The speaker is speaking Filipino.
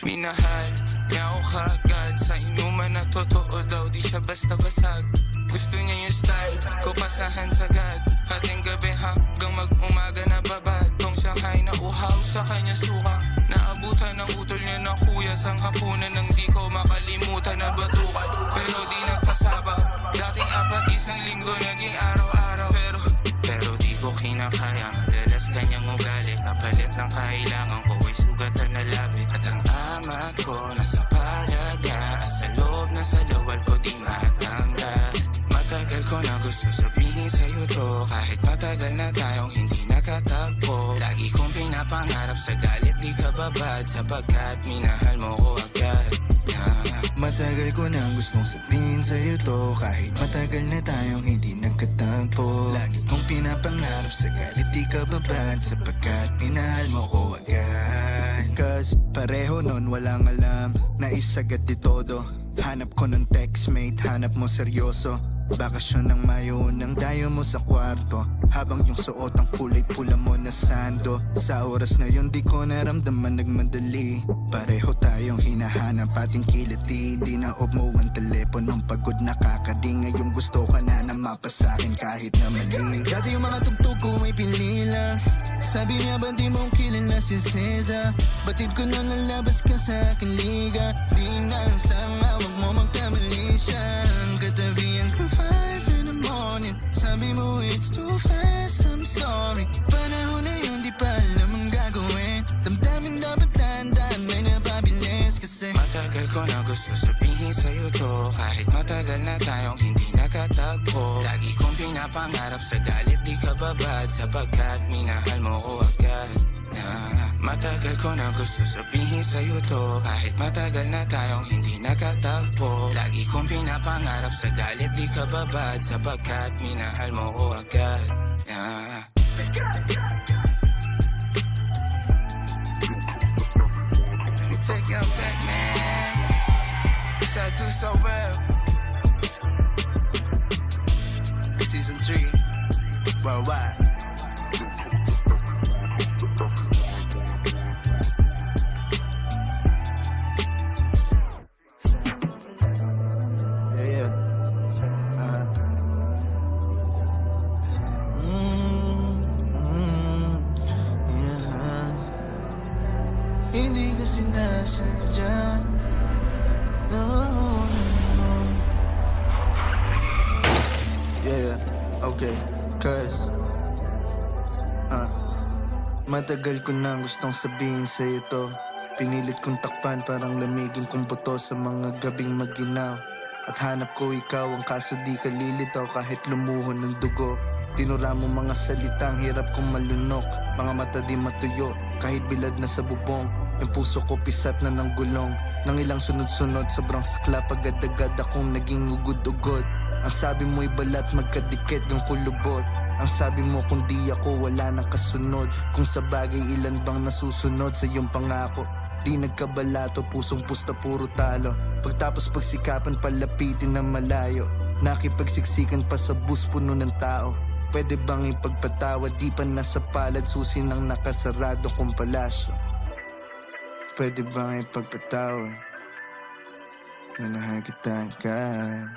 Minahal niya ako kaagad sa inuman na totoo daw, di siya basta basag. Gusto niya yung style ko, pasahan sagad. Hating gabi hanggang mag-umaga na babad. Tong Shanghai na uhaw sa kanya suka. Naabutan ng utol niya na kuya sang hapunan nang di ko makalimutan na batukan. Pero di nagpasaba, dating apat isang linggo naging araw-araw. Pero di ko kinakaya, madalas kanyang ugali. Kapalit ng kailangan ko ay sugatan na labi. At ang amat ko nasa palad niya, sa loob na sa lawal ko di matanggal. Matagal ko na gusto sabihin sa'yo to, kahit matagal na tayong hindi nakatagpo. Lagi kong pinapangarap sa galit di ka babad, sapagkat minahal mo ko agad. Matagal ko na gustong sabihin sa'yo to, kahit matagal na tayong hindi nagkatagpo. Lagi kong pinapangarap sa galit di ka babad, sapagkat minahal mo ko agad. Cause pareho nun walang alam, naisagad di todo. Hanap ko ng textmate, hanap mo seryoso. Bakasyon ng Mayo nang dayo mo sa kwarto, habang yung suot ang kulay pula mo na sando. Sa oras na yun di ko naramdaman nagmadali. Pareho tayong hinahanap ating kiliti. Di na off mo ang teleponong pagod nakakadi. Ngayon gusto ka na na mapasakin kahit na mali. Dati yung mga tugtog ko ay pinila. Sabi niya ba di mong kilala si Cesar? Batid ko na lalabas ka sa aking liga. Di na ang sanga, wag mo magkamali siya. Katabihan ko 5 in the morning. Sabi mo it's too fast, I'm sorry. Panahon na yun, di pa alam ang gagawin. Damdamin dapat tandaan, may napabilis kasi matagal ko na gusto sabihin sa'yo to, kahit matagal na tayong hindi nakatagpo. Lagi kong pinapangarap sa galit di ka babad, sapagkat minahal mo ko agad. Matagal ko na gusto sabihin sa'yo to, kahit matagal na tayong hindi nakatagpo. Lagi kong pinapangarap sa galit di ka babad, sapagkat minahal mo ko agad. We take you back, man. Yes, I do so well. Season 3 worldwide. Hindi ko sinasadya. No. Yeah, okay. Cause matagal ko na gustong sabihin sa'yo to. Pinilit kong takpan parang lamigin kong buto sa mga gabing maginaw. At hanap ko ikaw, ang kaso di ka lilitaw kahit lumuhon ng dugo. Tinura mo mga salitang hirap kong malunok. Mga mata di matuyo kahit bilad na sa bubong. Yung puso ko pisat na ng gulong. Nang ilang sunod-sunod sobrang sakla, agad-agad akong naging ugod-ugod. Ang sabi mo'y balat magkadikit ng kulubot. Ang sabi mo kung di ako wala nang kasunod. Kung sa bagay ilan bang nasusunod sa iyong pangako. Di nagkabalato, pusong pusta puro talo. Pagtapos pagsikapan palapitin na malayo. Nakipagsiksikan pa sa bus puno ng tao. Pwede bang ipagpatawad, di pa nasa palad susi ng nakasarado kong palasyo. Pwede bang ipagpatawad, minahal kita agad.